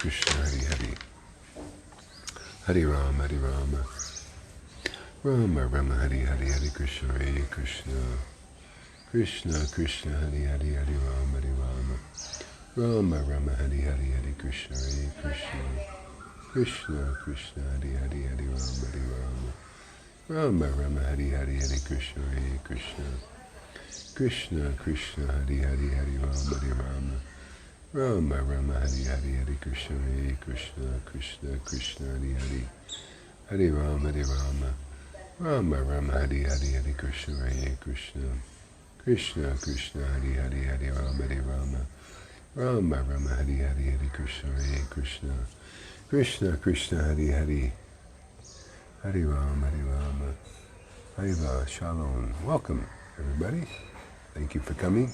Krishna, Hari Hari. Hari Rama, Rama Rama, Hari Hari, Hari Krishna, Hare Krishna. Krishna Krishna, Hari Hari, Hari Rama, Rama Rama, Hari Hari, Hari Krishna, Hare Krishna. Krishna Krishna, Hari Hari, Hari Rama, Rama Rama, Hari Hari, Hari Krishna, Hare Krishna. Krishna Krishna, Hari Hari, Hari Rama, Rama Rama, Hari Hari, Hari Krishna, Hare Krishna. Krishna Krishna, Hari Hari, Hari Rama, Rama Rama, Hari Hari, Hari Krishna, Hare Krishna. Krishna Krishna, Hari Hari, Hari Rama, Rama Rama, Hari Hari, Hari Krishna, Hare Krishna. Krishna Krishna, Hari Hari, Hari Rama, Hariva, Shalom. Welcome, everybody. Thank you for coming.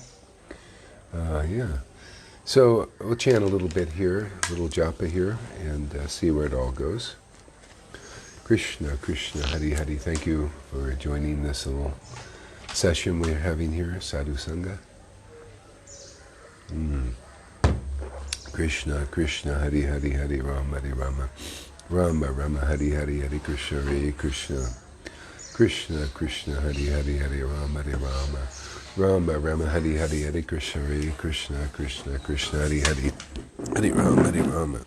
So we'll chant a little bit here, a little japa here, and see where it all goes. Krishna Krishna, Hari Hari. Thank you for joining this little session we're having here, Sadhu Sangha. Krishna Krishna, Hari Hari, Hari Rama, Rama Rama, Hari Hari, Hari Krishna, Hare Krishna. Krishna Krishna, Hari Hari, Hari Rama, Rama Rama, Hari Hari, Hari Krishna, Hare Krishna. Krishna Krishna, Hari Hari, Hari Rama,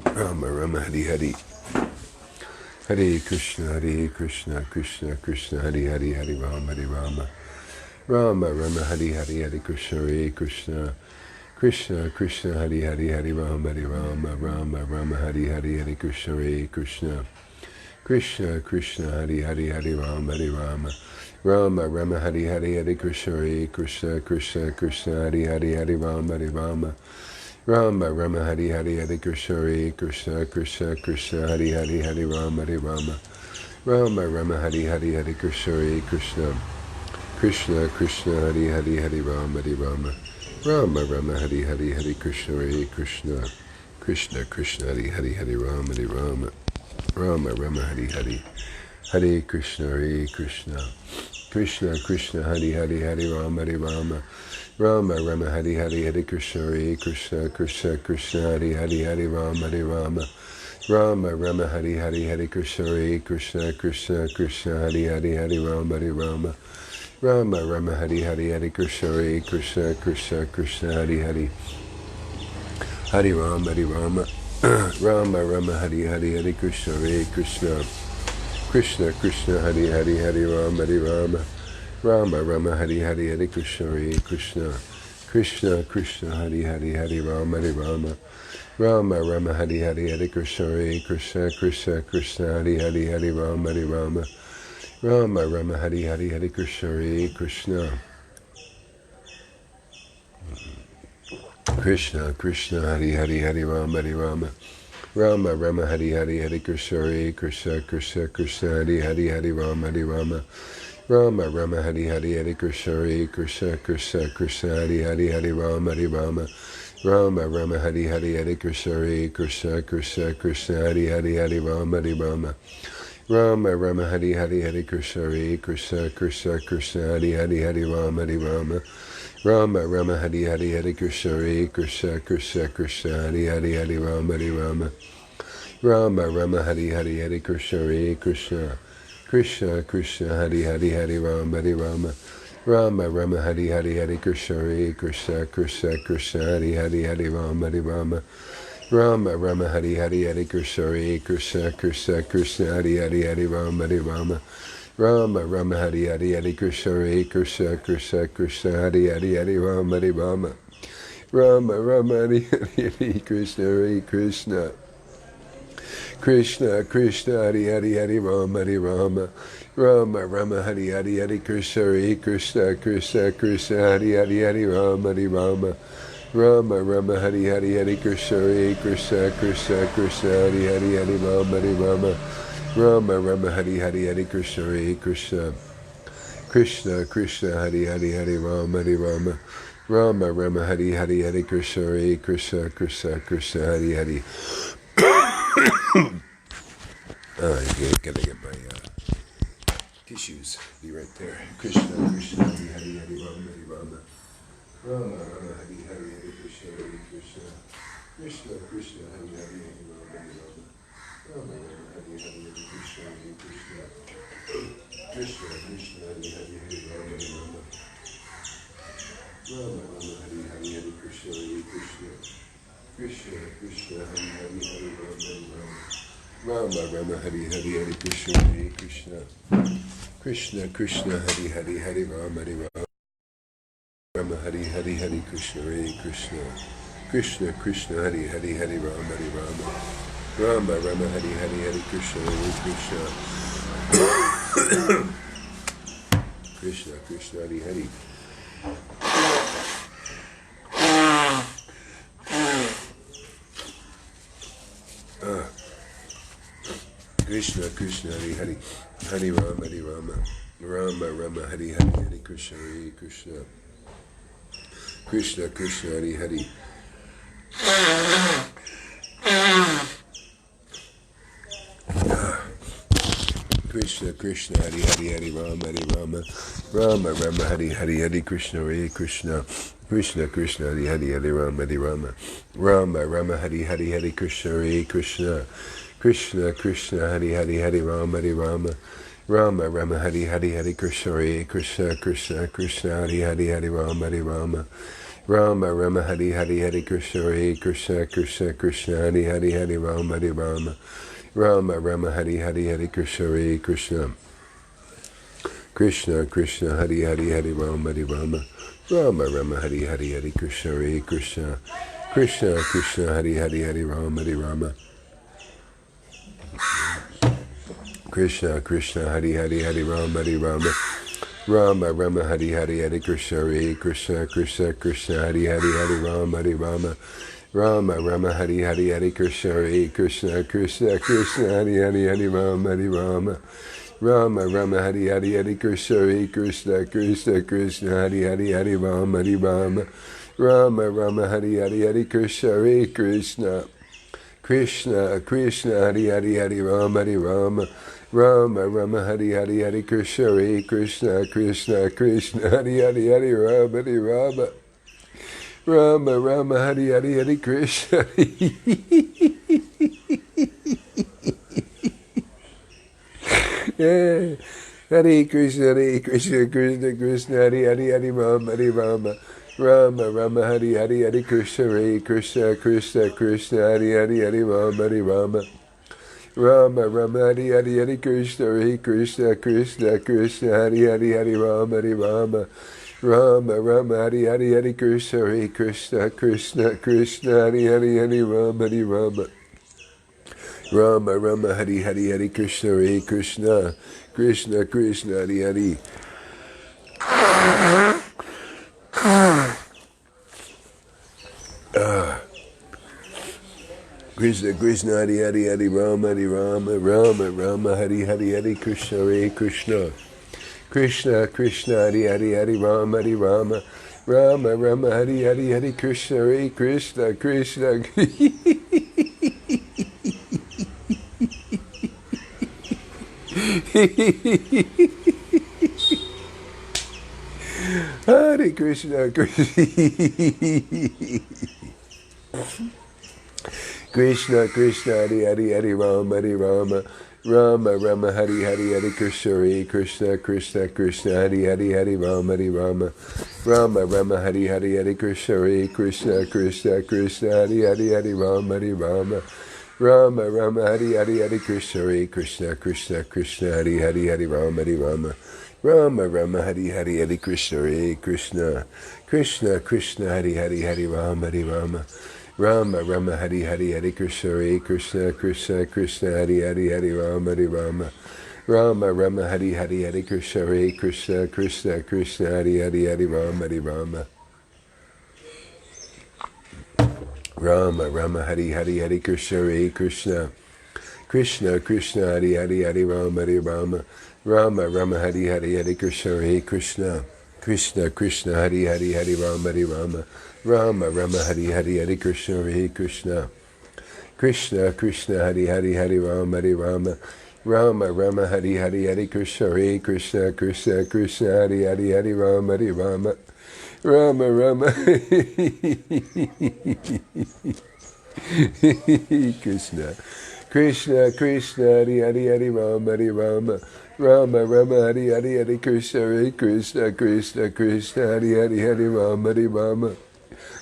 Rama Rama, Hari Hari. Hare Krishna, Krishna Krishna, Hari Hari, Hari Rama, Rama Rama, Hari Hari, Hari Krishna, Hare Krishna. Krishna Krishna, Hari Hari, Hari Rama, Rama Rama, Hari Hari, Hari Krishna, Hare Krishna. Krishna Krishna, Hari Hari, Hari Rama, Rama Rama, Hari Hari, Hari Krishna, Hare Krishna. Krishna Krishna, Hari Hari, Hari Rama, Rama Rama, Hari Hari, Hari Krishna, Hare Krishna. Krishna Krishna, Hari Hari, Hari Rama, Rama Rama, Hari Hari, Hari Krishna, Hare Krishna. Krishna Krishna, Hari Hari, Hari Rama, Rama Rama, Hari Hari, Hari Krishna, Hare Krishna. Krishna Krishna, Hari Hari, Hari Rama, Rama Rama, Hari Hari, Hare Krishna, Hare Krishna. Krishna Krishna, Hari Hari, Hari Rama, Rama Rama, Hari Hari, Hare Krishna, Hare Krishna. Krishna Krishna, Hari Hari, Hari Rama, Rama Rama, Hari Hari, Hare Krishna, Hare Krishna. Krishna Krishna, Hari Hari, Hari Rama, Rama Rama, Hari Hari, Hare Krishna, Hare Krishna. Krishna Krishna, Hari Hari, Hari Rama, Rama Rama, Hari Hari, Hare Krishna, Hare Krishna. Krishna Krishna, Hari Hari, Hari Rama, Rama Rama, Hari Hari, Hare Krishna, Hare Krishna. Krishna Krishna, Hari Hari, Hari Rama, Rama Rama, Hari Hari, Hare Krishna, Hare Krishna. Krishna Krishna, Hari Hari, Hari Rama, Rama Rama, Hari Hari, Hare Krishna, Hare Krishna. Krishna Krishna, Hari Hari, Hari Rama, Rama Rama, Hari Hari, Hare Krishna, Hare Krishna. Krishna Krishna, Hari Hari, Hari Rama, Rama Rama, Hari Hari, Hare Krishna, Hare Krishna. Krishna Krishna, Hari Hari, Hari Rama, Rama Rama, Hari Hari, Hare Krishna, Hare Krishna. Krishna Krishna, Hari Hari, Hari Rama, Rama Rama, Hari Hari, Hare Krishna, Hare Krishna. Krishna Krishna, Hari Hari, Hari Rama, Rama Rama, Hari Hari, Hare Krishna, Hare Krishna. Krishna Krishna, Hari Hari, Hari Rama, Rama Rama, Hari Hari, Hare Krishna, Hare Krishna. Krishna Krishna, Hari Hari, Hari Rama, Rama Rama, Hari Hari, Hare Krishna, Hare Krishna. Krishna Krishna, Hari Hari, Hari Rama, Rama Rama, Hari Hari, Hare Krishna, Hare Krishna. Krishna Krishna, Hari Hari, Hari Rama, Rama Rama, Hari Hari, Hare Krishna, Hare Krishna. Krishna Krishna, Hari Hari, Hari Rama, Rama Rama, Hari Hari, Hare Krishna, Hare Krishna. Krishna Krishna, Hari Hari, Hari Rama, Rama Rama, Hari Hari, Hare Krishna, Hare Krishna. Krishna Krishna, Hari Hari, Hari Rama, Rama Rama, Hari Hari, Hare Krishna, Hare Krishna. Krishna Krishna, Hari Hari, Hari Rama, Rama Rama, Hari Hari, Hare Krishna, Hare Krishna. Krishna Krishna, Hari Hari, Hari Rama, Rama Rama, Hari Hari, Hare Krishna, Hare Krishna. Krishna Krishna, Hari Hari. I gotta get my tissues. Be right there. Krishna Krishna, Hari Hari, Hari Rama, Rama Rama, Hari Hari, Hare Krishna, Hare Krishna. Krishna Krishna Hari Hari Hari Rama Hari Rama Rama Rama Hari Hari Hari Krishna Hari Krishna Krishna Krishna Hari Hari Hari Rama Hari Rama Rama Rama Hari Hari Hari Krishna Hari Krishna Krishna Krishna Hari Hari Hari Rama Hari Rama Rama Rama Hari Hari Hari Krishna Hari Krishna Krishna Krishna Hari Hari Hari Rama Hari Rama Rama Hari Hari Hari Krishna Hari Krishna Krishna Krishna Hari Hari Hari Rama Hari Rama Rama Rama Hari Hari Hari Krishna Hari Krishna Krishna Krishna Hari Hari Krishna Krishna Hari Hari Hari Rama Hari Rama Rama Rama Hari Hari Hari Krishna Hari Krishna Krishna Krishna Hari Hari Krishna Krishna Hari Hari Hari Rama Hari Rama Rama Rama Hari Hari Hari Krishna Hari Krishna Krishna Krishna Hari Hari Hari Rama Hari Rama Rama Rama Hari Hari Hari Krishna Hari Krishna Krishna Krishna Hari Hari Hari Rama Hari Rama Rama Rama Hari Hari Hari Krishna Hari Krishna Krishna Krishna Hari Hari Hari Rama Hari Rama Rama Rama Hari Hari Hari Krishna Hari Krishna Krishna Krishna Hari Hari Hari Rama Hari Rama Rama Rama Hari Hari Hari Krishna Hari Krishna Krishna Krishna Hari Hari Hari Rama Hari Rama Rama Rama Hari Hari Hari Krishna Hari Krishna Krishna Krishna Hari Hari Hari Rama Hari Rama Krishna Krishna Hari Hari Hari Rama Hari Rama Rama Rama Hari Hari Hari Krishna Hari Krishna Krishna Krishna Hari Hari Hari Rama Hari Rama Rama Rama Hari Hari Hari Krishna Hari Krishna Krishna Krishna Hari Hari Hari Rama Hari Rama Rama Rama Hari Hari Hari Krishna Hari Krishna Krishna Krishna Hari Hari Hari Rama Hari Rama Rama Rama Hari Hari Hari Krishna Hari Krishna Krishna Krishna Hari Hari Hari Rama Hari Rama Rama Rama Hari Hari Hari Krishna Hari Krishna Krishna Krishna Hari Hari Hari Rama Hari Rama Rama Rama Hari Hari Hari Krishna yeah. Hare Krishna Krishna Krishna Hari Hari Hari Rama Hari Rama Rama Rama Hari Hari Hari Krishna Hari Krishna Krishna Krishna Hari Hari Hari Rama Hari Rama Rama Rama Hari Hari Hari Krishna Hari Krishna Krishna Krishna Hari Hari Hari Rama Hari Rama Rama Rama Hari Hari Hari Krishna Hari Krishna Krishna Krishna Hari Hari Hari Rama Hari Rama Rama Rama Hari Hari Hari Krishna Hari Krishna Krishna Krishna Hari Hari Krishna Krishna Hari Hari Hari Rama Hari Rama Rama Rama Hari Hari Hari Krishna Hari Krishna Krishna Krishna Hari Hari Hari Rama Hari Rama Rama Rama Hari Hari Hari Krishna Hari Krishna Krishna Hare Krishna Krishna Krishna Hari Hari Hari Rama Hari Rama Rama Rama Hari Hari Hari Krishna Hari Krishna Krishna Krishna Hari Hari Hari Rama Hari Rama Rama Rama Hari Hari Hari Krishna Hari Krishna Krishna Krishna Hari Hari Hari Rama Hari Rama Rama Rama Hari Hari Hari Krishna Hari Krishna Krishna Krishna Hari Hari Hari Rama Hari Rama Rama Rama Hari Hari Hari Krishna Hari Krishna Krishna Krishna Hari Hari Hari Rama Hari Rama Rama Rama Hari Hari Hari Krishna Hari Krishna Krishna Krishna Hari Hari Hari Rama Hari Rama Rama Rama Hari Hari Hari Krishna Hari Krishna Krishna Krishna Hari Hari Hari Rama Hari Rama Rama Rama Hari Hari Hari Krishna Hari Krishna Krishna Krishna Hari Hari Hari Rama Hari Rama Rama Rama Hari Hari Hari Krishna Hari Krishna Krishna Krishna Hari Hari Hari Rama Hari Rama Rama Rama Hari Hari Hari Krishna Hari Krishna Krishna Krishna Hari Hari Hari Rama Hari Rama Rama Rama Hari Hari Hari Krishna Hari Krishna Krishna Krishna Hari Hari Hari Rama Hari Rama Rama Rama Krishna. Krishna, Krishna, Hari Hari Hari Rama, Hari Rama. Rama, Rama, Hari Hari Hari Krishna, Hare Krishna, Krishna, Krishna, Hari Hari Hari Rama, Hari Rama.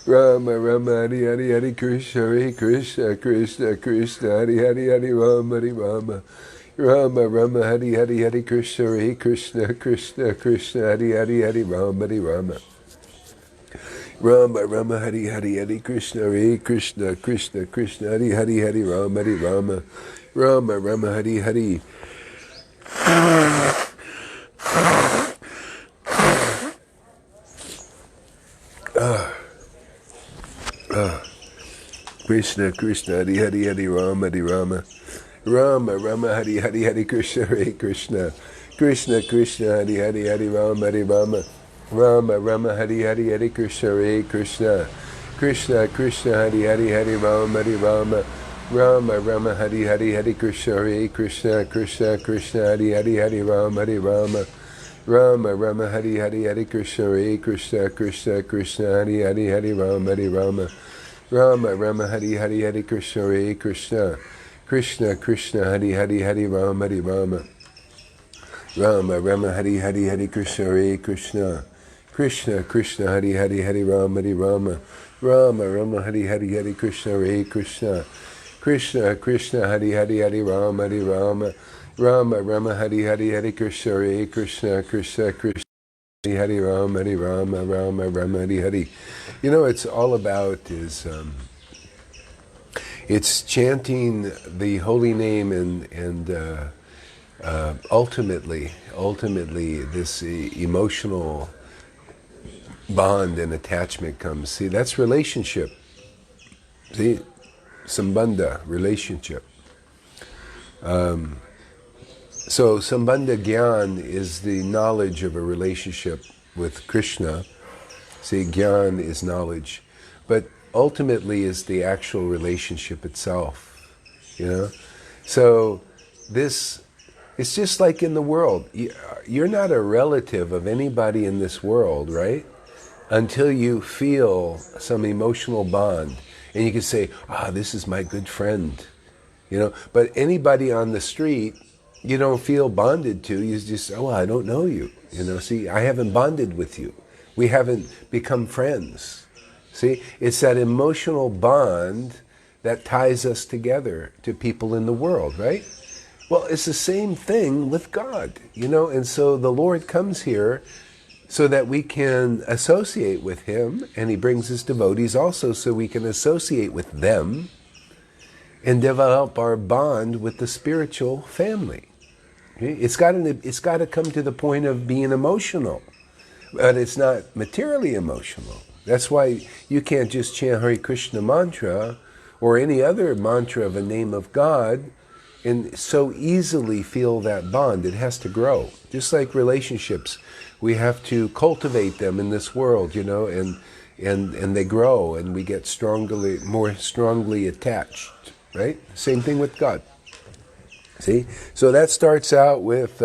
Rama, Rama, Hari Hari Hari Krishna, Hare Krishna, Krishna, Krishna, Hari Hari Hari Rama, Hari Rama. Rama, Rama, Hari Hari Hari Krishna, Hare Krishna, Krishna, Krishna, Hari Hari Hari Rama, Hari Rama. Rama, Rama, Hari Hari Hari Krishna, Hare Krishna, Krishna, Krishna, Hari Hari Hari Rama, Hari Rama. Rama, Rama, Hari Hari. Krishna, Krishna, Hari Hari Hari Rama, Hari Rama. Rama, Rama, Hari Hari Hari Krishna, Hare Krishna. Krishna, Krishna, Hari Hari Hari Rama, Hari Rama. Rama, Rama, Hari Hari Hari Krishna, Hare Krishna. Krishna, Krishna, Hari Hari Hari Rama, Hari Rama. Rama, Rama, Hari Hari Hari Krishna, Hare Krishna. Krishna, Krishna, Hari Hari Hari Rama, Hari Rama. Rama, Rama, Hari Hari Hari Krishna, Hare Krishna. Krishna, Krishna, Hari Hari Hari Rama, Hari Rama. Rama, Rama, Hari Hari Hari Krishna, Hare Krishna. Krishna, Krishna, Hari Hari Hari Rama, Hari Rama. Rama, Rama, Hari Hari Hari Krishna, Hare Krishna. Krishna, Krishna, Hari Hari Hari Rama, Hari Rama. Rama, Rama, Hari Hari Hari Krishna, Hare Krishna. Krishna, Krishna, Hari Hari Hari Rama, Hari Rama. Rama, Rama, Hari Hari Hari Krishna, Hare Krishna. Krishna, Krishna, Hari Hari Rama, Hari Rama. Rama, Rama, Hari Hari. You know, it's all about is it's chanting the holy name and ultimately this emotional bond and attachment comes. See, that's relationship. See, sambandha, relationship. So sambandha gyan is the knowledge of a relationship with Krishna. See, gyan is knowledge, but ultimately is the actual relationship itself, you know? So this, it's just like in the world. You're not a relative of anybody in this world, right? Until you feel some emotional bond. And you can say, this is my good friend, you know? But anybody on the street, you don't feel bonded to. You just, I don't know you, you know? See, I haven't bonded with you. We haven't become friends. See, it's that emotional bond that ties us together to people in the world, right? Well, it's the same thing with God, you know, and so the Lord comes here so that we can associate with Him, and He brings His devotees also so we can associate with them and develop our bond with the spiritual family. Okay? It's got to come to the point of being emotional, but it's not materially emotional. That's why you can't just chant Hare Krishna mantra or any other mantra of a name of God and so easily feel that bond. It has to grow. Just like relationships, we have to cultivate them in this world, you know, and they grow and we get more strongly attached, right? Same thing with God. See? So that starts out with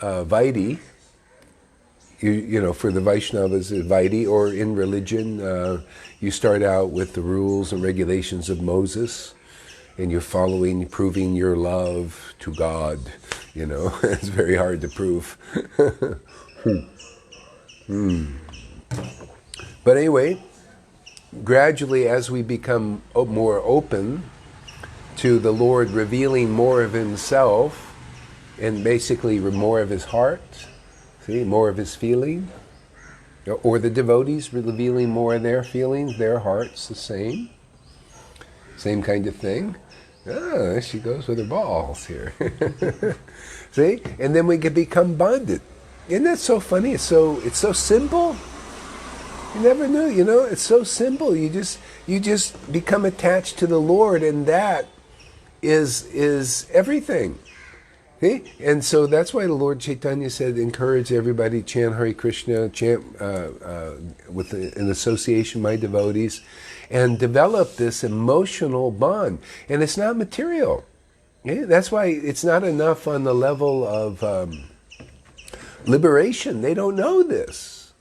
Vaidhi. You know, for the Vaishnavas, Vaidhi, or in religion, you start out with the rules and regulations of Moses, and you're proving your love to God. You know, it's very hard to prove. But anyway, gradually as we become more open to the Lord revealing more of Himself, and basically more of His heart, see, more of His feeling, or the devotees revealing more of their feelings, their hearts, the same kind of thing. There she goes with her balls here. See, and then we can become bonded. Isn't that so funny? It's so simple. You never knew, you know. It's so simple. You just become attached to the Lord, and that is everything. See? And so that's why the Lord Chaitanya said, encourage everybody to chant Hare Krishna, chant with an association of my devotees, and develop this emotional bond. And it's not material. Yeah? That's why it's not enough on the level of liberation. They don't know this.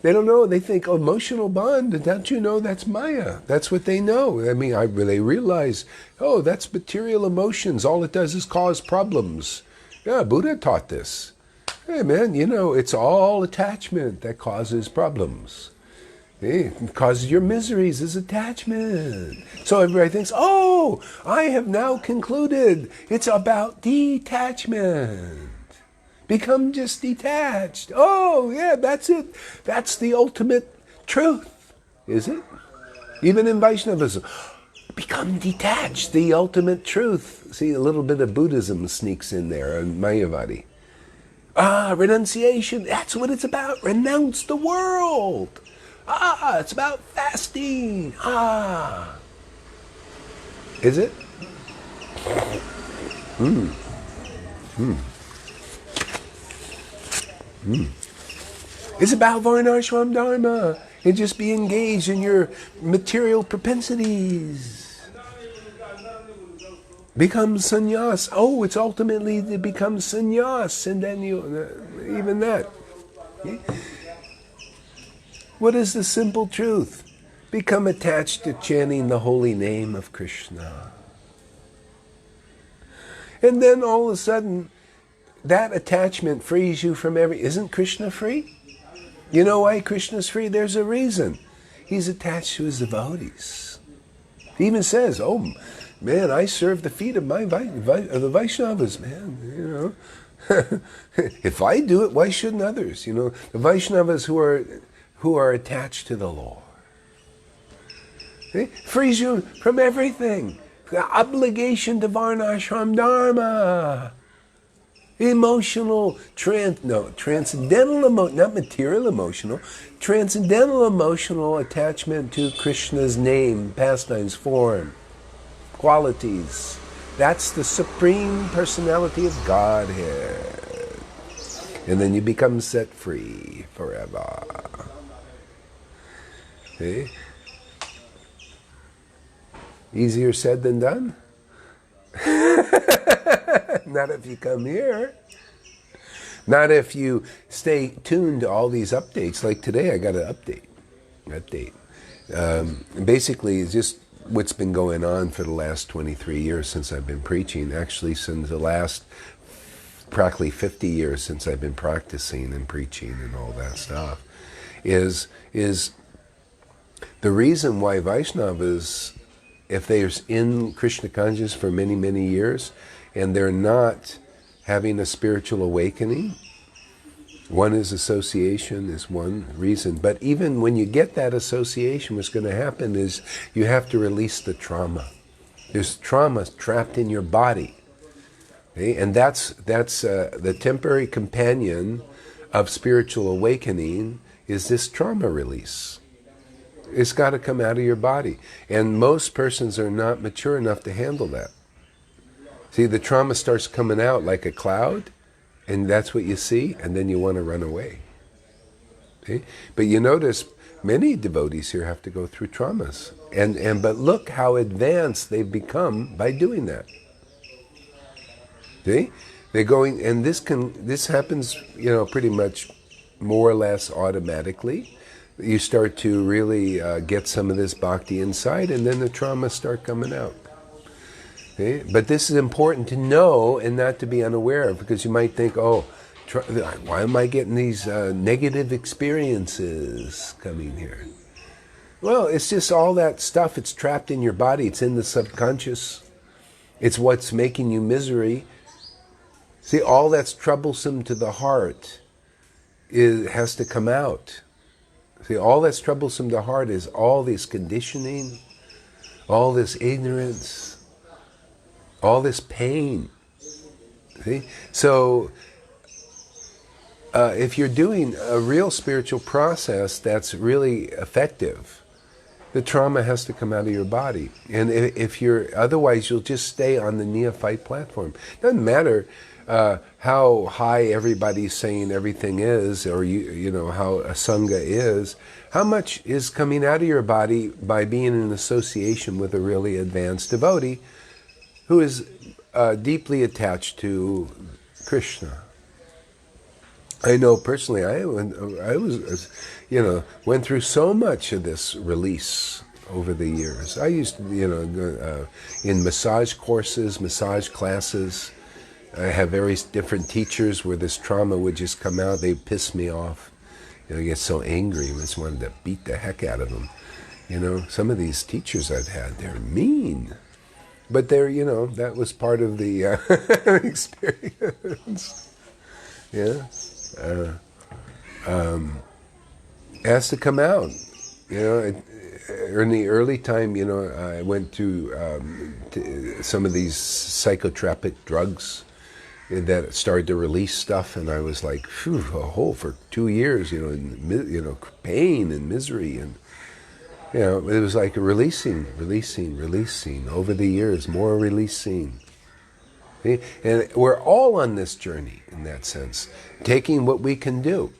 They don't know. They think, oh, emotional bond. Don't you know that's Maya? That's what they know. I mean, they realize, oh, that's material emotions. All it does is cause problems. Yeah, Buddha taught this. Hey, man, it's all attachment that causes problems. Hey, it causes your miseries is attachment. So everybody thinks, oh, I have now concluded it's about detachment. Become just detached. Oh, yeah, that's it. That's the ultimate truth. Is it? Even in Vaishnavism. Become detached, the ultimate truth. See, a little bit of Buddhism sneaks in there, and Mayavadi. Renunciation, that's what it's about. Renounce the world. It's about fasting. Is it? It's about Varnashram Dharma and just be engaged in your material propensities. Become sannyas. Oh, it's ultimately to become sannyas, and then even that. Okay? What is the simple truth? Become attached to chanting the holy name of Krishna. And then all of a sudden, that attachment frees you from Isn't Krishna free? You know why Krishna's free? There's a reason. He's attached to his devotees. He even says, oh, man, I serve the feet of the Vaishnavas, man. If I do it, why shouldn't others? The Vaishnavas who are attached to the Lord. Okay? Frees you from everything. The obligation to Varnashram Dharma. Emotional, transcendental, not material emotional, transcendental emotional attachment to Krishna's name, pastimes, form, qualities. That's the supreme personality of Godhead. And then you become set free forever. Okay? Easier said than done? Not if you come here. Not if you stay tuned to all these updates. Like today, I got an update. Basically, it's just what's been going on for the last 23 years since I've been preaching. Actually, since the last practically 50 years since I've been practicing and preaching and all that stuff, is the reason why Vaishnavas, if they're in Krishna consciousness for many, many years, and they're not having a spiritual awakening, one is association is one reason. But even when you get that association, what's going to happen is you have to release the trauma. There's trauma trapped in your body. Okay? And that's the temporary companion of spiritual awakening is this trauma release. It's got to come out of your body. And most persons are not mature enough to handle that. See, the trauma starts coming out like a cloud, and that's what you see, and then you want to run away. See? But you notice many devotees here have to go through traumas. But look how advanced they've become by doing that. See? They're going, and this happens, pretty much more or less automatically. You start to really get some of this bhakti inside, and then the traumas start coming out. Okay? But this is important to know and not to be unaware of, because you might think, oh, why am I getting these negative experiences coming here? Well, it's just all that stuff. It's trapped in your body. It's in the subconscious. It's what's making you misery. See, all that's troublesome to the heart has to come out. See, all that's troublesome to the heart is all this conditioning, all this ignorance, all this pain. See? So, if you're doing a real spiritual process that's really effective, the trauma has to come out of your body. And if otherwise you'll just stay on the neophyte platform. Doesn't matter how high everybody's saying everything is, or how a sangha is. How much is coming out of your body by being in association with a really advanced devotee who is deeply attached to Krishna? I know personally, I was, went through so much of this release over the years. I used to, go, in massage courses, massage classes. I have various different teachers where this trauma would just come out. They'd piss me off. I get so angry. I just wanted to beat the heck out of them. Some of these teachers I've had, they're mean. But they're, that was part of the experience. Yeah. Has to come out. In the early time, I went to some of these psychotropic drugs that started to release stuff, and I was like, phew, a hole for 2 years, pain and misery, and it was like releasing over the years, more releasing. See? And we're all on this journey in that sense, taking what we can do.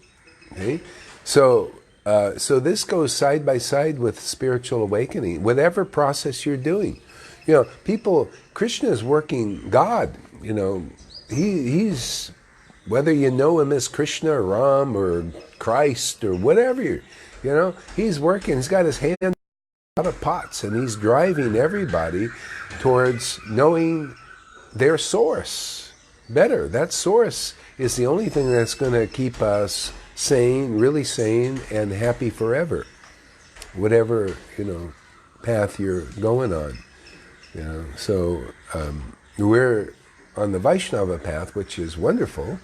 Okay? So this goes side by side with spiritual awakening, whatever process you're doing. Krishna is working God, he's, whether you know him as Krishna or Ram or Christ or whatever, he's working. He's got his hand out of pots, and he's driving everybody towards knowing their source better. That source is the only thing that's going to keep us sane, really sane, and happy forever. Whatever, path you're going on. So we're on the Vaishnava path, which is wonderful,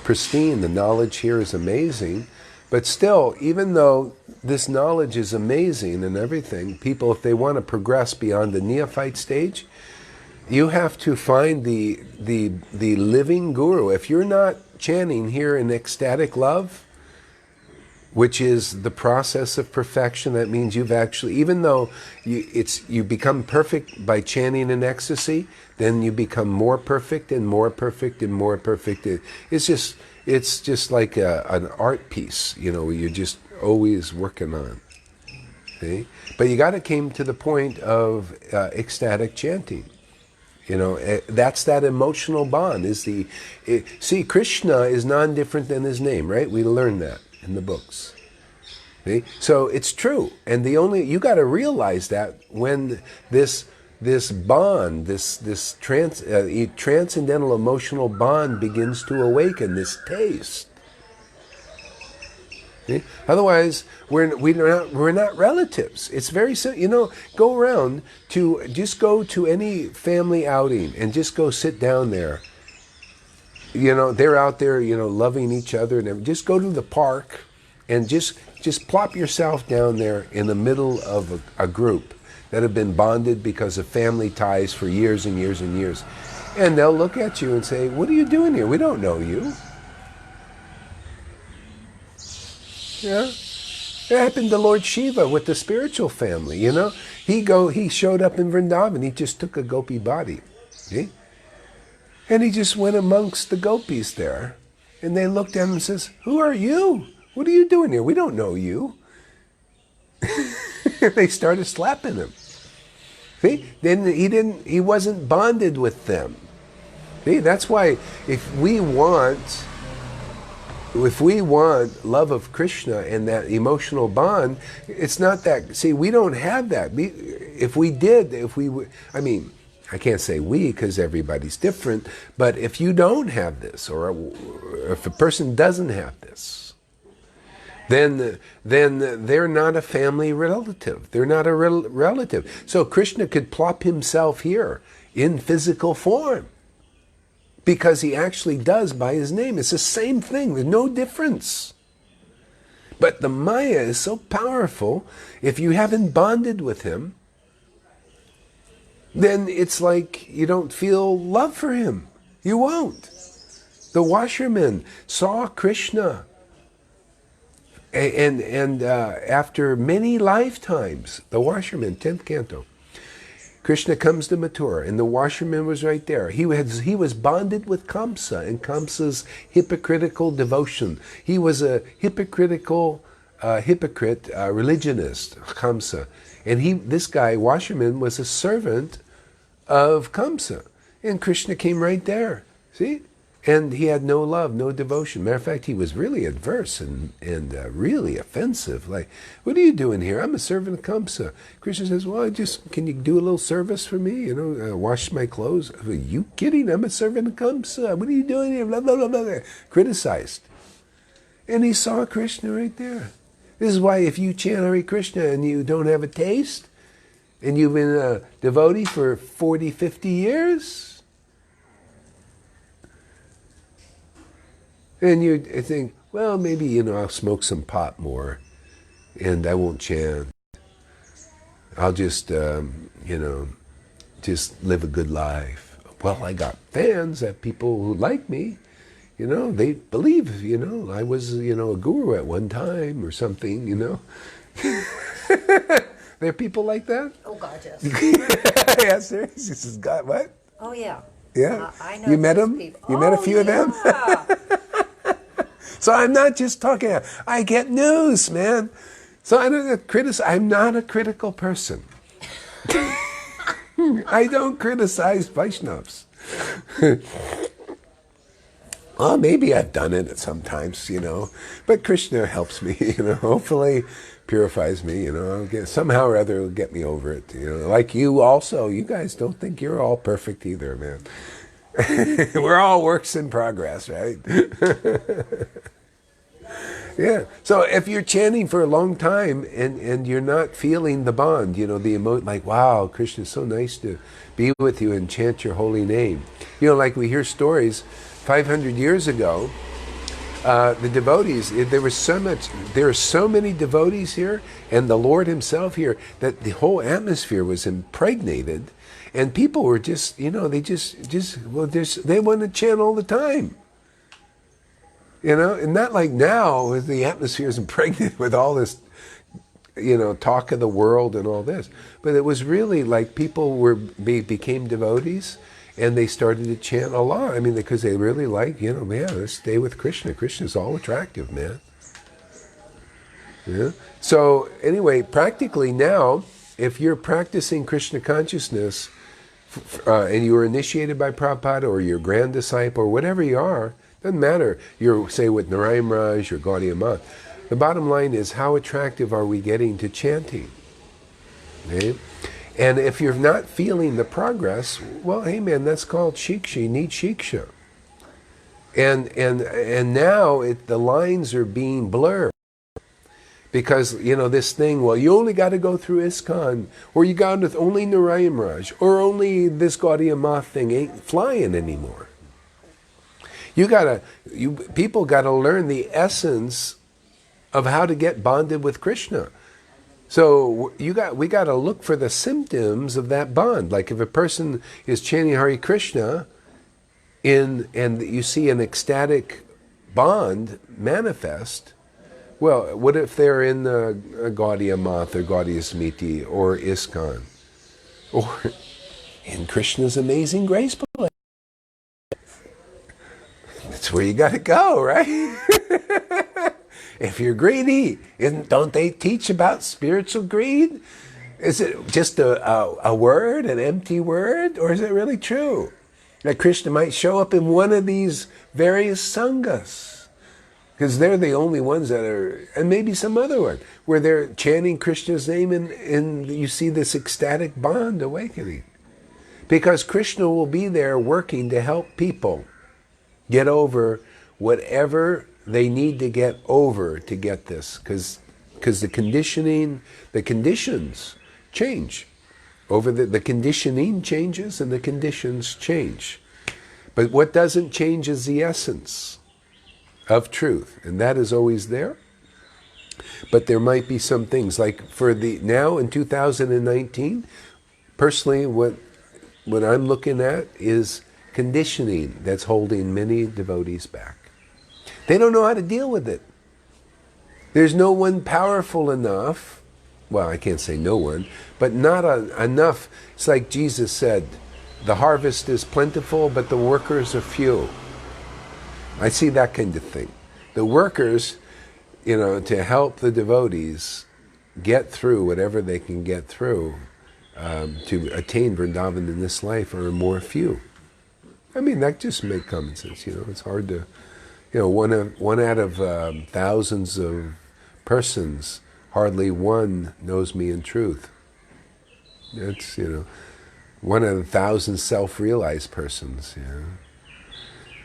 pristine. The knowledge here is amazing. But still, even though this knowledge is amazing and everything, people, if they want to progress beyond the neophyte stage, you have to find the living guru. If you're not chanting here in ecstatic love, which is the process of perfection, that means you've actually, even though you become perfect by chanting in ecstasy, then you become more perfect and more perfect and more perfect. It's just like an art piece, you're just always working on. See? But you got to come to the point of ecstatic chanting. That's that emotional bond. See, Krishna is non-different than his name, right? We learn that in the books. See? So it's true, and you got to realize that when this bond, this transcendental emotional bond begins to awaken, this taste. See? Otherwise, we're not relatives. It's very simple. Go around just go to any family outing and just go sit down there. They're out there, loving each other, and just go to the park and just plop yourself down there in the middle of a group that have been bonded because of family ties for years and years and years. And they'll look at you and say, "What are you doing here? We don't know you." Yeah. It happened to Lord Shiva with the spiritual family, He showed up in Vrindavan, he just took a gopi body. See? And he just went amongst the gopis there. And they looked at him and says, "Who are you? What are you doing here? We don't know you." They started slapping him. See? Then he wasn't bonded with them. See? That's why if we want love of Krishna and that emotional bond, it's not that, see, we don't have that. I can't say we because everybody's different, but if you don't have this, or if a person doesn't have this, then they're not a family relative. They're not a relative. So Krishna could plop himself here in physical form because he actually does by his name. It's the same thing. There's no difference. But the Maya is so powerful, if you haven't bonded with him, then it's like you don't feel love for him. You won't. The washerman saw Krishna, and after many lifetimes, the washerman, 10th canto, Krishna comes to Mathura, and the washerman was right there. He was bonded with Kamsa and Kamsa's hypocritical devotion. He was a hypocrite, religionist, Kamsa. And this guy, washerman, was a servant of Kamsa. And Krishna came right there. See? And he had no love, no devotion. Matter of fact, he was really adverse and really offensive. Like, what are you doing here? I'm a servant of Kamsa. Krishna says, well, can you do a little service for me? Wash my clothes. Are you kidding? I'm a servant of Kamsa. What are you doing here? Blah, blah, blah, blah. Criticized. And he saw Krishna right there. This is why if you chant Hare Krishna and you don't have a taste, and you've been a devotee for 40, 50 years, and you think, well, maybe, I'll smoke some pot more, and I won't chant. I'll just, just live a good life. Well, I got fans, people who like me. They believe, I was, a guru at one time or something, There are people like that? Oh, God, yes. Yes, there is. This is God, what? Oh, yeah. Yeah? I know You met them? people. You met a few of them? So I'm not just talking, I get news, man. So I'm not a critical person. I don't criticize Vaishnavas. Well, maybe I've done it sometimes, but Krishna helps me, hopefully purifies me, somehow or other it'll get me over it, like you also. You guys don't think you're all perfect either, man. We're all works in progress, right? Yeah. So if you're chanting for a long time and you're not feeling the bond, like, wow, Krishna is so nice to be with you and chant your holy name. Like we hear stories 500 years ago, the devotees, there are so many devotees here, and the Lord himself here, that the whole atmosphere was impregnated, and people were just, they want to chant all the time. And not like now, the atmosphere is impregnated with all this, talk of the world and all this. But it was really like people became devotees, and they started to chant a lot. I mean, because they really like, man, let's stay with Krishna. Krishna's all attractive, man. Yeah. So anyway, practically now, if you're practicing Krishna consciousness, and you were initiated by Prabhupada, or your grand disciple, or whatever you are, doesn't matter. You're, say, with Narayan Raj or Gaudiya Math. The bottom line is, how attractive are we getting to chanting? Okay? And if you're not feeling the progress, well, hey man, that's called shiksha. You need shiksha. And now the lines are being blurred. Because, this thing, well, you only got to go through ISKCON, or you got with only Narayan Raj, or only this Gaudiya Math thing ain't flying anymore. People got to learn the essence of how to get bonded with Krishna. So we got to look for the symptoms of that bond. Like if a person is chanting Hare Krishna, and you see an ecstatic bond manifest, well, what if they're in the Gaudiya Math or Gaudiya Smiti or ISKCON, or in Krishna's Amazing Grace Palace? That's where you got to go, right? If you're greedy, don't they teach about spiritual greed? Is it just a word, an empty word, or is it really true that Krishna might show up in one of these various sanghas? Because they're the only ones that are, and maybe some other one, where they're chanting Krishna's name and you see this ecstatic bond awakening. Because Krishna will be there working to help people get over whatever they need to get over to get this, because the conditions change. The conditioning changes and the conditions change. But what doesn't change is the essence of truth, and that is always there. But there might be some things, like for now in 2019, personally, what I'm looking at is conditioning that's holding many devotees back. They don't know how to deal with it. There's no one powerful enough, well, I can't say no one, but not enough. It's like Jesus said, the harvest is plentiful, but the workers are few. I see that kind of thing. The workers, to help the devotees get through whatever they can get through to attain Vrindavan in this life are more few. I mean, that just makes common sense. It's hard to, one out of thousands of persons, hardly one knows me in truth. That's, one out of 1,000 self-realized persons.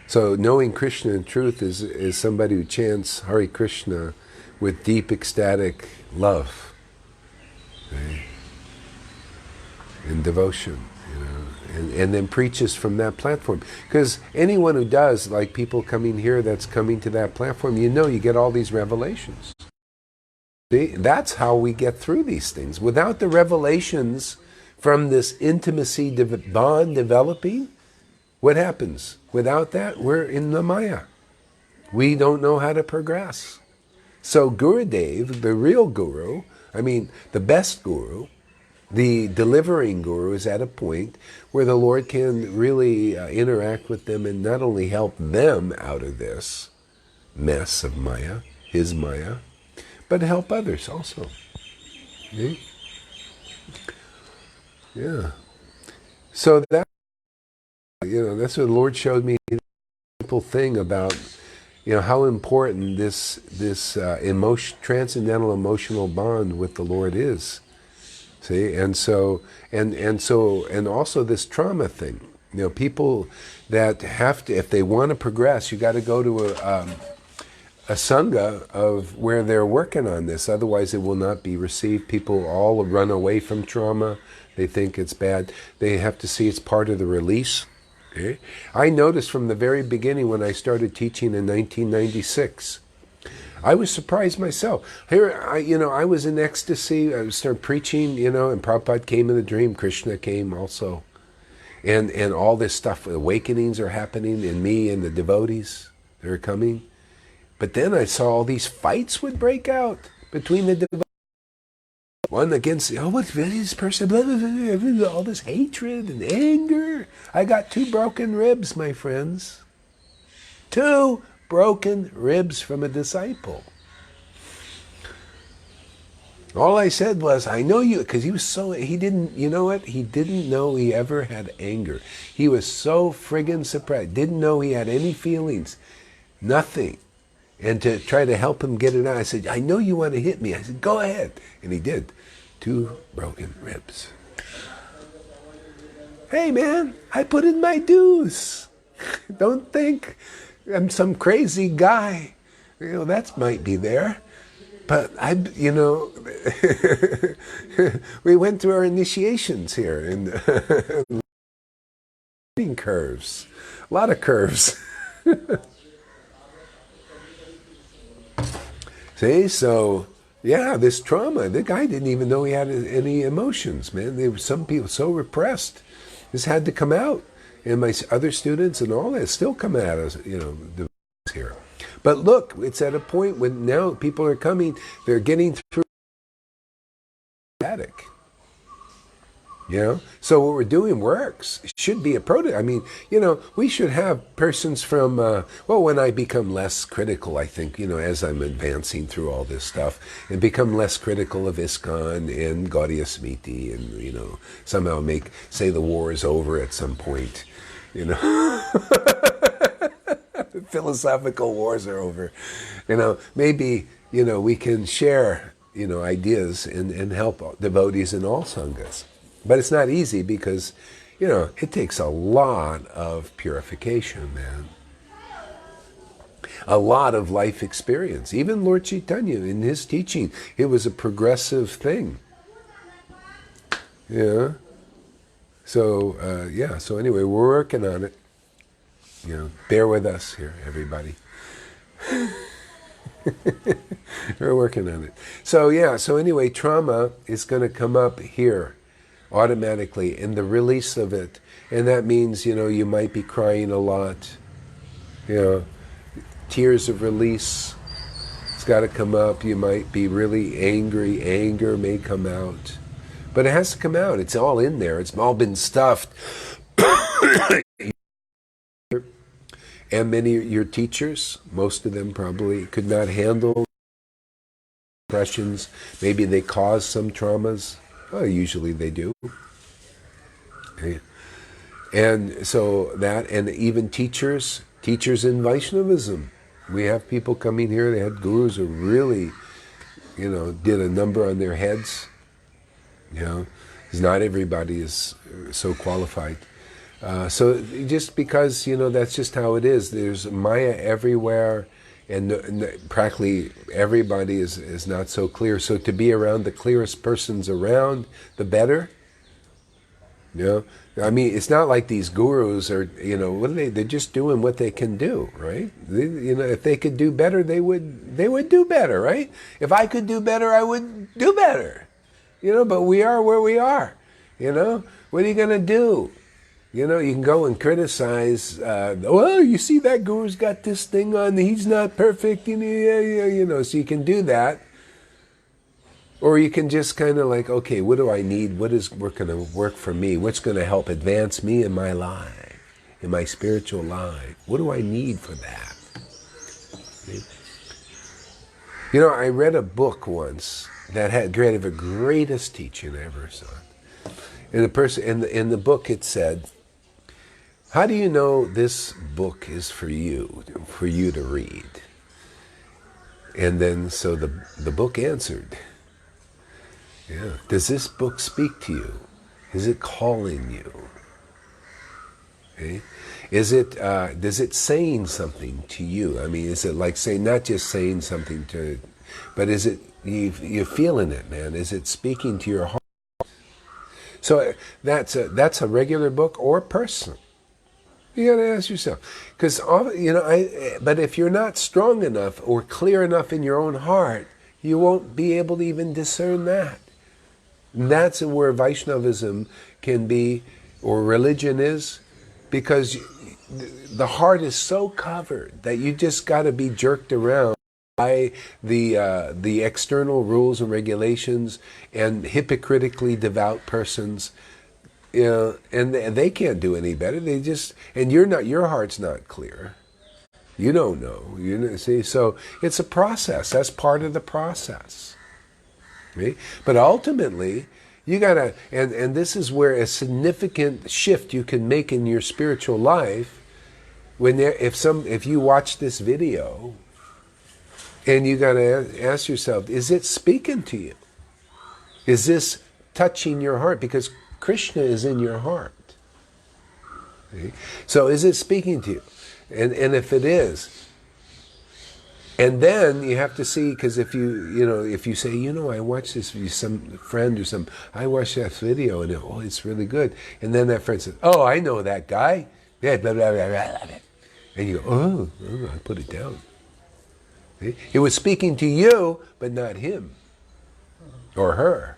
So knowing Krishna in truth is somebody who chants Hare Krishna with deep ecstatic love, right? And devotion, and then preaches from that platform. Because anyone who does, like people coming here that's coming to that platform, you get all these revelations. See, that's how we get through these things. Without the revelations from this intimacy bond developing, what happens? Without that, we're in the Maya. We don't know how to progress. So Gurudev, the real guru, the best guru, the delivering guru, is at a point where the Lord can really interact with them and not only help them out of this mess of Maya, his Maya, but help others also. Okay? Yeah. So that's what the Lord showed me, the simple thing about, how important this transcendental emotional bond with the Lord is. See, and also this trauma thing. People that have to, if they want to progress, you got to go to a sangha of where they're working on this. Otherwise, it will not be received. People all run away from trauma. They think it's bad. They have to see it's part of the release. Okay? I noticed from the very beginning when I started teaching in 1996, I was surprised myself. Here, I was in ecstasy. I started preaching, and Prabhupada came in the dream. Krishna came also. And all this stuff, awakenings are happening in me and the devotees. They're coming. But then I saw all these fights would break out between the devotees. One against, what's this person, blah, blah, blah, blah, all this hatred and anger. I got 2 broken ribs, my friends. 2 broken ribs from a disciple. All I said was, I know you, because he didn't, he didn't know he ever had anger. He was so friggin' surprised, didn't know he had any feelings, nothing. And to try to help him get it out, I said, I know you want to hit me. I said, go ahead. And he did. 2 broken ribs. Hey man, I put in my dues. Don't think I'm some crazy guy. That might be there. But we went through our initiations here and curves. A lot of curves. See, so yeah, this trauma, the guy didn't even know he had any emotions, man. There were some people so repressed. This had to come out. And my other students and all that still come at us, here. But look, it's at a point when now people are coming, they're getting through static. So what we're doing works. It should be a we should have persons from, when I become less critical, I think, as I'm advancing through all this stuff, and become less critical of ISKCON and Gaudiya Smriti, and, somehow say the war is over at some point, philosophical wars are over. Maybe, we can share, ideas and help devotees in all sanghas. But it's not easy because, it takes a lot of purification, man. A lot of life experience. Even Lord Chaitanya, in his teaching, it was a progressive thing. Yeah. So, so anyway, we're working on it. Bear with us here, everybody. We're working on it. So, so anyway, trauma is going to come up here automatically in the release of it. And that means, you might be crying a lot. Tears of release. It's got to come up. You might be really angry. Anger may come out. But it has to come out. It's all in there. It's all been stuffed. And many of your teachers, most of them probably could not handle depressions. Maybe they cause some traumas. Usually they do. Okay. And so that, and even teachers in Vaishnavism. We have people coming here, they had gurus who really, did a number on their heads, because not everybody is so qualified. So just because, that's just how it is. There's Maya everywhere, and practically everybody is not so clear. So to be around the clearest persons around, the better. I mean, it's not like these gurus are, what are they? They're just doing what they can do, right? If they could do better, they would do better, right? If I could do better, I would do better, But we are where we are, What are you going to do? You can go and criticize. Well, you see that guru's got this thing on. He's not perfect, So you can do that. Or you can just kind of like, okay, what do I need? What is going to work for me? What's going to help advance me in my life, in my spiritual life? What do I need for that? I read a book once that had the greatest teaching I ever saw. And the person in the book it said, "How do you know this book is for you to read?" And then so the book answered. Yeah. Does this book speak to you? Is it calling you? Okay. Is it? Does it saying something to you? I mean, is it like saying not just saying something to, but is it you're feeling it, man? Is it speaking to your heart? So that's a regular book or personal. You got to ask yourself, because But if you're not strong enough or clear enough in your own heart, you won't be able to even discern that. And that's where Vaishnavism can be, or religion is, because the heart is so covered that you just got to be jerked around by the external rules and regulations and hypocritically devout persons. And they can't do any better. They just, and your heart's not clear. You don't know. See, so it's a process. That's part of the process. Okay? But ultimately, you gotta, and this is where a significant shift you can make in your spiritual life. If you watch this video, and you gotta ask yourself, is it speaking to you? Is this touching your heart? Because Krishna is in your heart. Okay? So is it speaking to you? And if it is, and then you have to see, because if you say, I watched this, some friend or I watched that video and it's really good. And then that friend says, oh, I know that guy. Yeah, blah, blah, blah, blah, blah. And you go, oh, I put it down. Okay? It was speaking to you, but not him or her.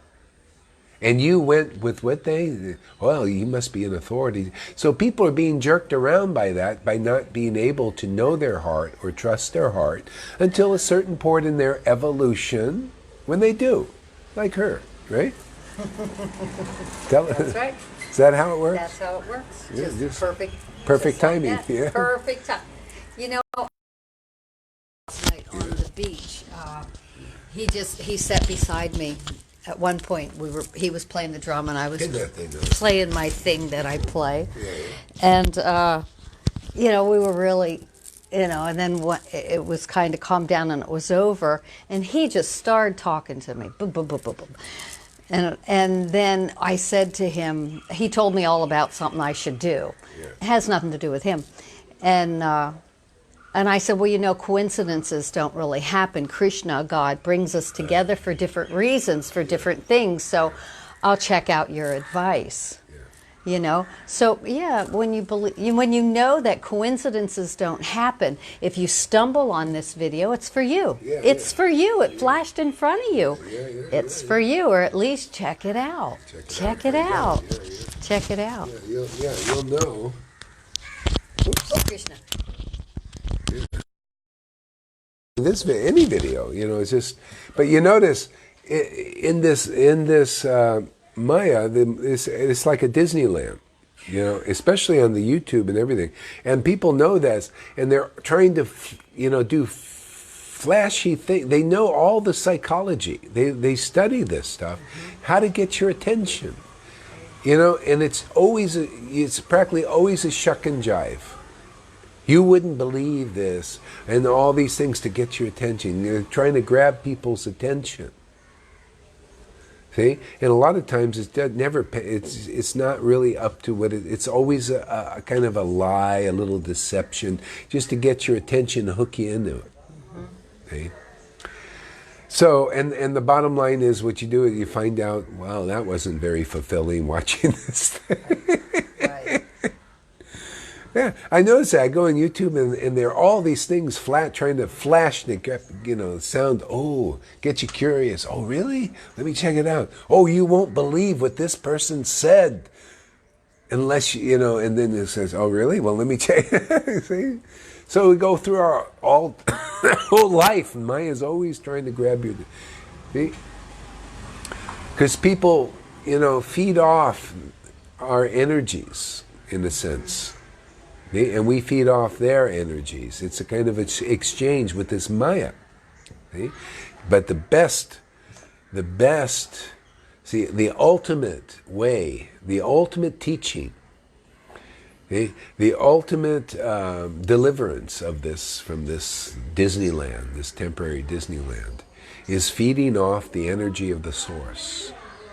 And you went with what you must be an authority. So people are being jerked around by that, by not being able to know their heart or trust their heart until a certain point in their evolution, when they do, like her, right? That's right. Is that how it works? That's how it works. Yeah, just perfect. Perfect just like timing. that. Yeah. Perfect time. Last night on the beach, he sat beside me. At one point, he was playing the drum, and I was playing my thing that I play. Yeah. And, we were really, and then it was kind of calmed down and it was over, and he just started talking to me. Boom, boom, boom, boom, boom. And then I said to him, he told me all about something I should do. Yeah. It has nothing to do with him. And I said, well, coincidences don't really happen. Krishna, God, brings us together for different reasons, for different things. So I'll check out your advice. Yeah. So yeah, when you know that coincidences don't happen, if you stumble on this video, it's for you. Yeah, it's for you. It flashed in front of you. It's for you, or at least check it out. Check it out. Check it out. You'll know. Oops. Oh, Krishna. Any video, it's just. But you notice in this Maya, it's like a Disneyland, especially on the YouTube and everything. And people know this, and they're trying to, do flashy things. They know all the psychology. They study this stuff, how to get your attention. And it's practically always a shuck and jive. You wouldn't believe this, and all these things to get your attention. You're trying to grab people's attention. See, and a lot of times it's not really up to what it's always a kind of a lie, a little deception, just to get your attention, hook you into it. See? So, and the bottom line is, what you do is you find out, wow, that wasn't very fulfilling watching this thing. Right. Yeah, I noticed that. I go on YouTube and there are all these things trying to flash the sound. Oh, get you curious. Oh, really? Let me check it out. Oh, you won't believe what this person said, unless and then it says, oh, really? Well, let me check. See? So we go through our whole life, and Maya's always trying to grab you. See? Because people, feed off our energies, in a sense. And we feed off their energies. It's a kind of exchange with this Maya. See? But the best, see, the ultimate way, the ultimate teaching, the ultimate deliverance of this, from this Disneyland, this temporary Disneyland, is feeding off the energy of the source,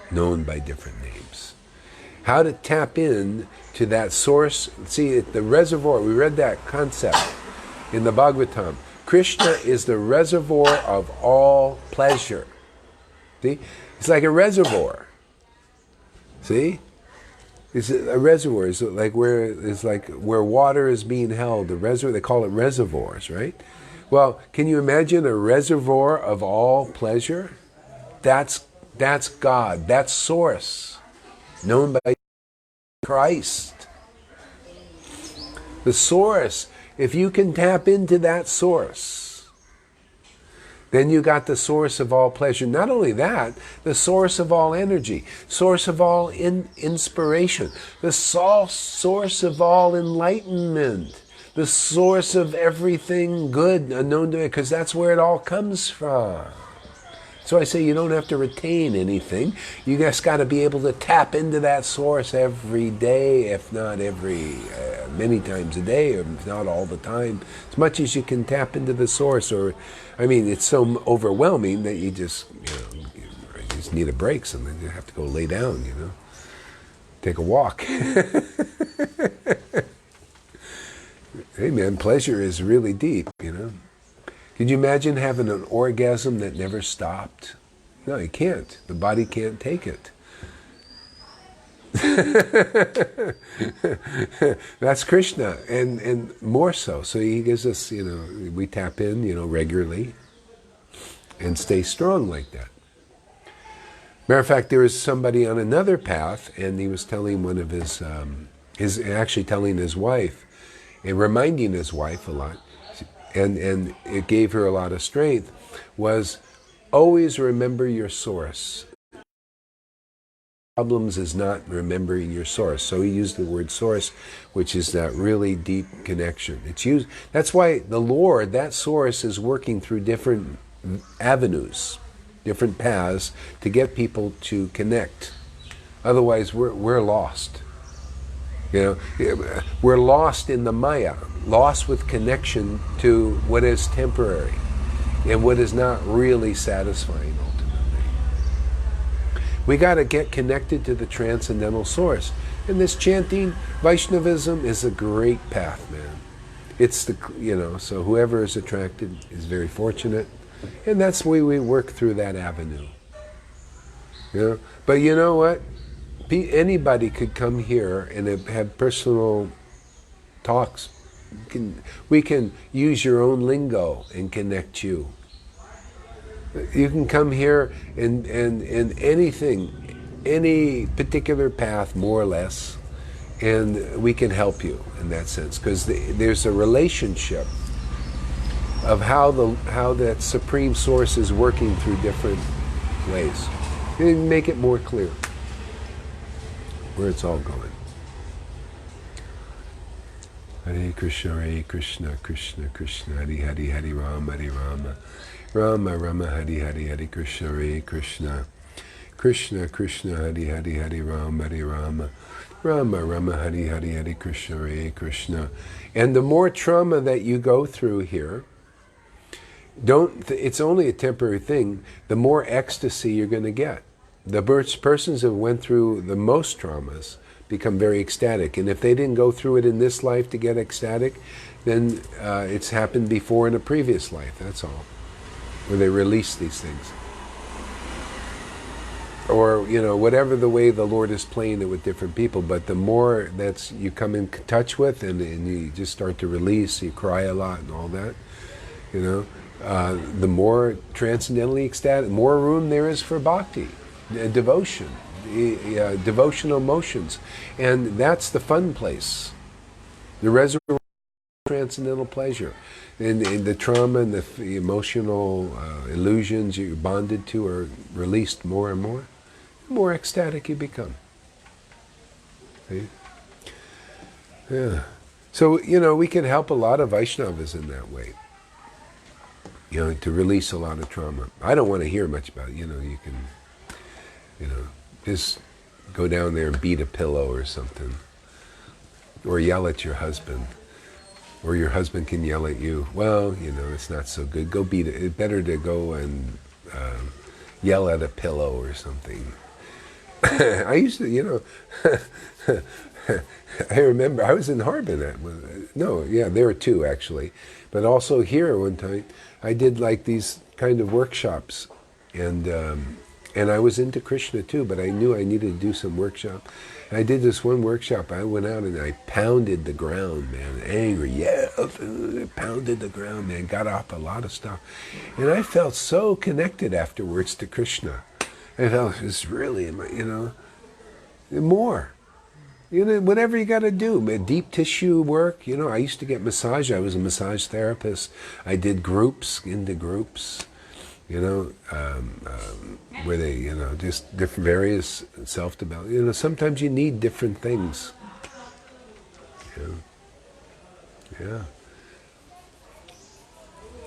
known by different names. How to tap in to that source. See, the reservoir, we read that concept in the Bhagavatam. Krishna is the reservoir of all pleasure. See? It's like a reservoir. See? It's a reservoir. It's like where water is being held. The reservoir, they call it reservoirs, right? Well, can you imagine a reservoir of all pleasure? That's God. That's source, known by Christ. The source. If you can tap into that source, then you got the source of all pleasure. Not only that, the source of all energy, source of all inspiration, the source of all enlightenment, the source of everything good unknown to me, because that's where it all comes from. So I say you don't have to retain anything. You just got to be able to tap into that source every day, if not many times a day, or if not all the time. As much as you can tap into the source, it's so overwhelming that you just need a break. Something you have to go lay down, take a walk. Hey man, pleasure is really deep, Could you imagine having an orgasm that never stopped? No, you can't. The body can't take it. That's Krishna, and more so. So he gives us, we tap in, regularly, and stay strong like that. Matter of fact, there was somebody on another path, and he was telling one of telling his wife, and reminding his wife a lot, and it gave her a lot of strength, was always remember your source. Problems is not remembering your source. So he used the word source, which is that really deep connection. That's why the Lord, that source, is working through different avenues, different paths to get people to connect. Otherwise, we're lost. We're lost in the Maya, lost with connection to what is temporary and what is not really satisfying ultimately. We got to get connected to the transcendental source. And this chanting, Vaishnavism, is a great path, man. It's so whoever is attracted is very fortunate. And that's the way we work through that avenue. But you know what? Anybody could come here and have personal talks. We can use your own lingo and connect you. You can come here and anything, any particular path, more or less, and we can help you in that sense, because there's a relationship of how that Supreme Source is working through different ways. You can make it more clear where it's all going. Hare Krishna, Krishna Krishna, Hare Hare, Hare Rama, Rama Rama, Hare Hare, Hare Krishna, Krishna Krishna Hare Hare Hare Rama Rama Rama Hare Hare Hare Krishna Hare Krishna. And the more trauma that you go through here, it's only a temporary thing. The more ecstasy you're going to get. The persons who went through the most traumas become very ecstatic. And if they didn't go through it in this life to get ecstatic, then it's happened before in a previous life, that's all. Where they release these things. Or, you know, whatever the way the Lord is playing it with different people. But the more that's you come in touch with and you just start to release, you cry a lot and all that, you know, the more transcendently ecstatic, more room there is for bhakti, devotion, devotional emotions. And that's the fun place. The reservoir of transcendental pleasure. And the trauma and the emotional illusions you're bonded to are released more and more. The more ecstatic you become. See? Yeah. So, you know, we can help a lot of Vaishnavas in that way. You know, to release a lot of trauma. I don't want to hear much about it. You know, you can, you know, just go down there and beat a pillow or something. Or yell at your husband. Or your husband can yell at you. Well, you know, it's not so good. Go beat it. It's better to go and yell at a pillow or something. I used to, you know, I remember I was in Harbin. There were two actually. But also here one time, I did like these kind of workshops. And I was into Krishna too, but I knew I needed to do some workshop. I did this one workshop. I went out and I pounded the ground, man, angry, pounded the ground, man, got off a lot of stuff. And I felt so connected afterwards to Krishna. I felt it's really, you know, more. You know, whatever you got to do, deep tissue work. You know, I used to get massage. I was a massage therapist. I did groups, into groups. You know, where they, you know, just different various self-development. You know, sometimes you need different things.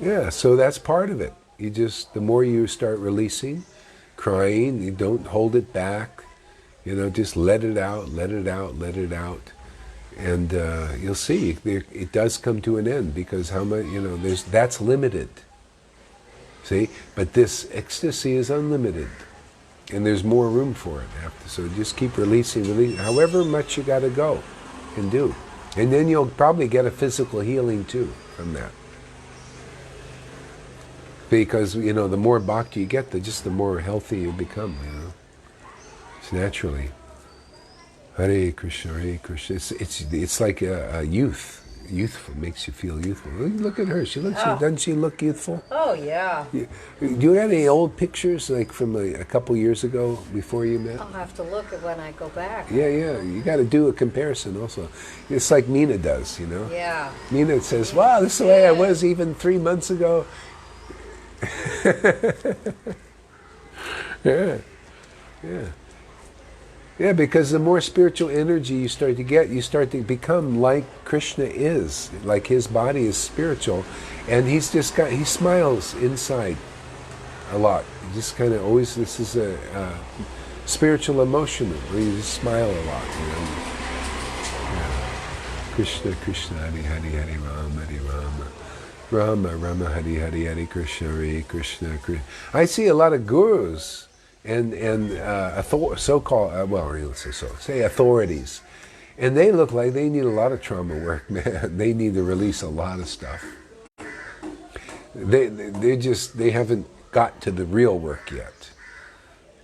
Yeah, so that's part of it. You just, the more you start releasing, crying, you don't hold it back. You know, just let it out, let it out, let it out. And you'll see, it does come to an end because how much, you know, that's limited. See, but this ecstasy is unlimited, and there's more room for it after. So just keep releasing, however much you got to go and do, and then you'll probably get a physical healing too from that. Because you know, the more bhakti you get, the more healthy you become. You know, it's naturally. Hare Krishna, Hare Krishna. It's like a youth. Youthful, makes you feel youthful. Look at her. She looks. Doesn't she look youthful? Oh yeah. Do you have any old pictures like from a couple years ago before you met? I'll have to look at when I go back. Yeah. You got to do a comparison also. It's like Mina does, you know. Yeah. Mina says, "Wow, this is the way I was even 3 months ago." Yeah. Yeah, because the more spiritual energy you start to get, you start to become like Krishna is, like his body is spiritual, and he smiles inside a lot. He just kind of always, this is a spiritual emotion where you just smile a lot, you know. Yeah. Krishna, Krishna, Hare Hare, Hare Rama, Hare Rama. Rama, Rama, Hare Hare, Hare Krishna, Hare Krishna, Krishna. I see a lot of gurus and so-called, say authorities, and they look like they need a lot of trauma work, man. They need to release a lot of stuff. They haven't got to the real work yet,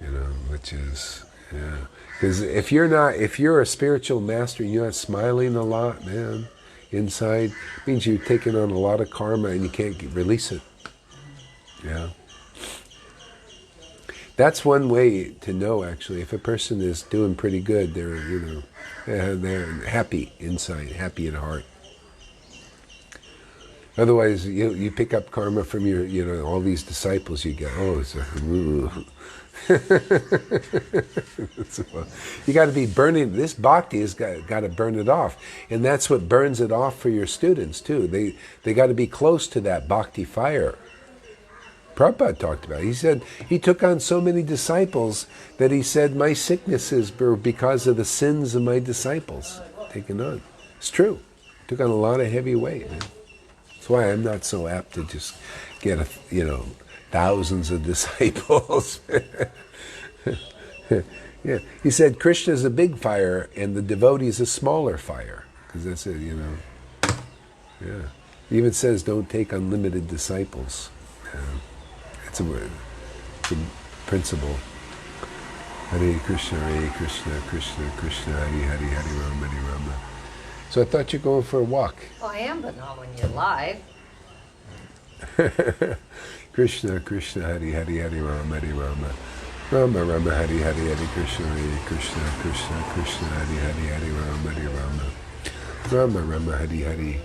you know, which is, yeah. Because if you're a spiritual master and you're not smiling a lot, man, inside, it means you're taking on a lot of karma and you can't release it. Yeah. That's one way to know, actually, if a person is doing pretty good, they're happy inside, happy at heart. Otherwise, you pick up karma from your, all these disciples you get. Oh, it's you got to be burning. This bhakti has got to burn it off, and that's what burns it off for your students too. They got to be close to that bhakti fire. Prabhupada talked about it. He said he took on so many disciples that he said, my sicknesses were because of the sins of my disciples taken on. It's true. Took on a lot of heavy weight. Man. That's why I'm not so apt to just get, thousands of disciples. Yeah. He said Krishna's a big fire and the devotee's a smaller fire. Because that's it, Yeah. He even says don't take unlimited disciples. It's a principle. Hare Krishna, Krishna Krishna, Hare Hare Rama, Hare Rama. So I thought you're going for a walk. Well, I am, but not when you're live. Krishna, Hare Hare, Hare Rama, Hare Rama. Rama, Rama, Hare Hare, Hare Krishna, Krishna, Hare Hare, Hare Rama, Hare Rama. Rama, Rama, Hare Hare.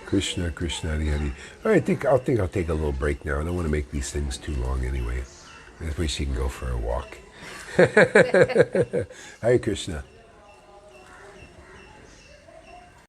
Krishna, Hare Hare. All right, I think I'll take a little break now. I don't want to make these things too long anyway. That way she can go for a walk. Hare Krishna.